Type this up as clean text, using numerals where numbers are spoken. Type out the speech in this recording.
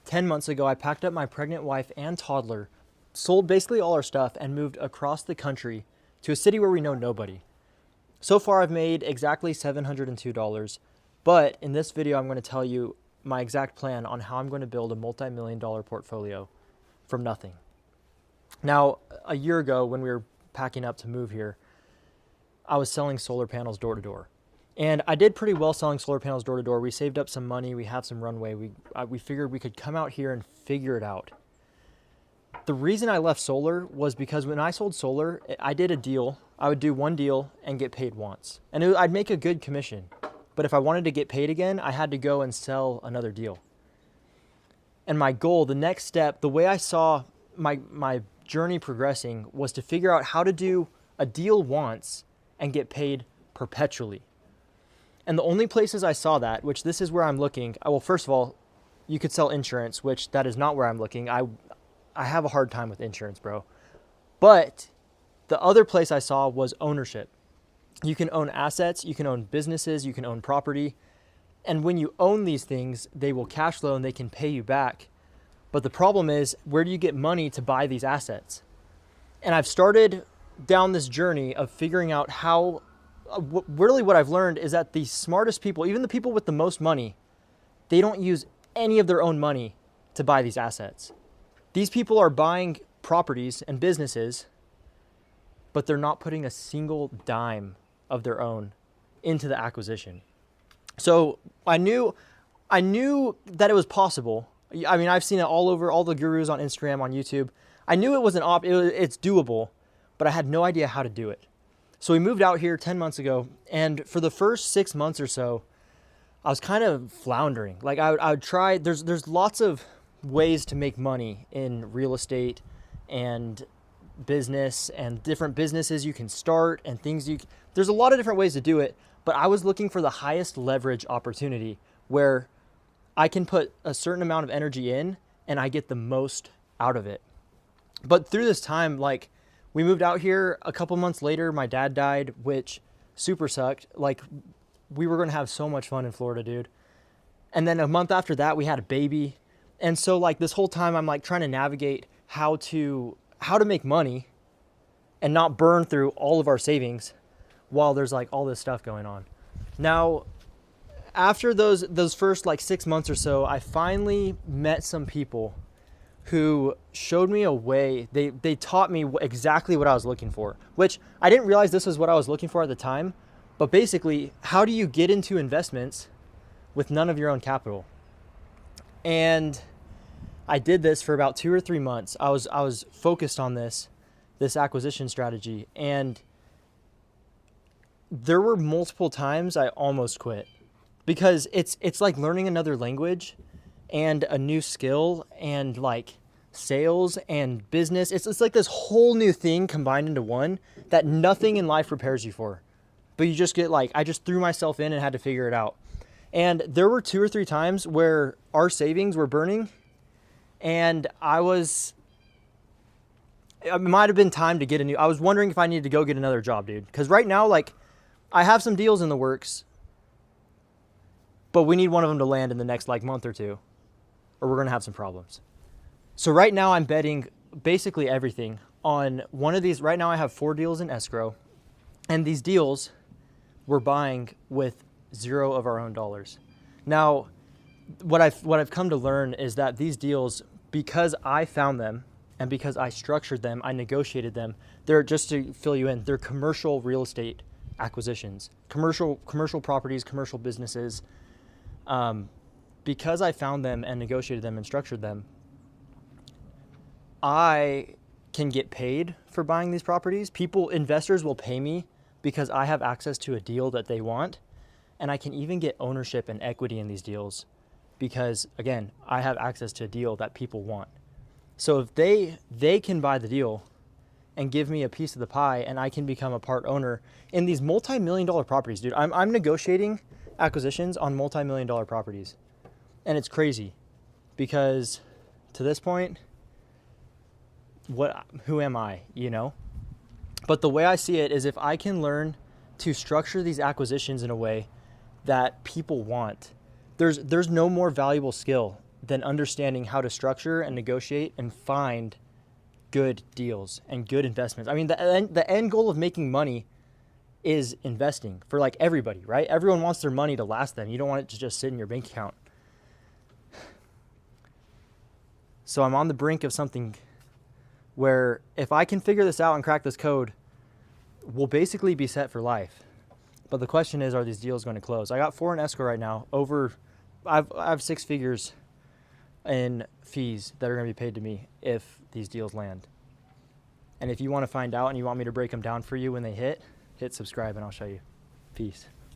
10 months ago, I packed up my pregnant wife and toddler, sold basically all our stuff, and moved across the country to a city where we know nobody. So far, I've made exactly $702, but in this video, I'm going to tell you my exact plan on how I'm going to build a multi-million-dollar portfolio from nothing. Now, a year ago, when we were packing up to move here, I was selling solar panels door to door. And I did pretty well selling solar panels door to door. We saved up some money. We have some runway. We figured we could come out here and figure it out. The reason I left solar was because when I sold solar, I did a deal. I would do one deal and get paid once. And I'd make a good commission. But if I wanted to get paid again, I had to go and sell another deal. And my goal, the next step, the way I saw my journey progressing was to figure out how to do a deal once and get paid perpetually. And the only places I saw that, which this is where I'm looking, well, first of all, you could sell insurance, which that is not where I'm looking. I have a hard time with insurance, bro. But the other place I saw was ownership. You can own assets, you can own businesses, you can own property. And when you own these things, they will cash flow and they can pay you back. But the problem is, where do you get money to buy these assets? And I've started down this journey of figuring out how, really what I've learned is that the smartest people, even the people with the most money, they don't use any of their own money to buy these assets. These people are buying properties and businesses, but they're not putting a single dime of their own into the acquisition. So I knew that it was possible. I mean, I've seen it all over, all the gurus on Instagram, on YouTube. I knew it was it's doable, but I had no idea how to do it. So we moved out here 10 months ago, and for the first 6 months or so, I was kind of floundering. Like I would try, there's lots of ways to make money in real estate and business and different businesses you can start and there's a lot of different ways to do it, but I was looking for the highest leverage opportunity where I can put a certain amount of energy in and I get the most out of it. But through this time, like we moved out here a couple months later, my dad died, which super sucked. Like we were going to have so much fun in Florida, dude. And then a month after that, we had a baby. And so like this whole time I'm like trying to navigate how to make money and not burn through all of our savings while there's like all this stuff going on. Now, after those first like 6 months or so, I finally met some people who showed me a way. They taught me exactly what I was looking for, which I didn't realize this was what I was looking for at the time. But basically, how do you get into investments with none of your own capital? And I did this for about 2 or 3 months. I was focused on this acquisition strategy, and there were multiple times I almost quit because it's like learning another language and a new skill and like sales and business. It's like this whole new thing combined into one that nothing in life prepares you for. But you just get like, I just threw myself in and had to figure it out. And there were 2 or 3 times where our savings were burning, and it might have been time to get I was wondering if I needed to go get another job, dude. Because right now, like, I have some deals in the works, but we need one of them to land in the next like month or two, or we're going to have some problems. So right now I'm betting basically everything on one of these. Right now I have 4 deals in escrow, and these deals we're buying with 0 of our own dollars. Now, what I've come to learn is that these deals, because I found them and because I structured them, I negotiated them, they're, just to fill you in, they're commercial real estate acquisitions, commercial properties, commercial businesses. Because I found them and negotiated them and structured them, I can get paid for buying these properties. Investors will pay me because I have access to a deal that they want, and I can even get ownership and equity in these deals because, again, I have access to a deal that people want. So if they can buy the deal and give me a piece of the pie, and I can become a part owner in these multi-million-dollar properties, dude. I'm negotiating acquisitions on multi-million-dollar properties, and it's crazy because to this point, who am I, you know? But the way I see it is if I can learn to structure these acquisitions in a way that people want, there's no more valuable skill than understanding how to structure and negotiate and find good deals and good investments. I mean, the end goal of making money is investing for like everybody, right? Everyone wants their money to last them. You don't want it to just sit in your bank account. So I'm on the brink of something where if I can figure this out and crack this code, we'll basically be set for life. But the question is, are these deals going to close? I got 4 in escrow right now. I have 6 figures in fees that are going to be paid to me if these deals land. And if you want to find out and you want me to break them down for you when they hit subscribe and I'll show you. Peace.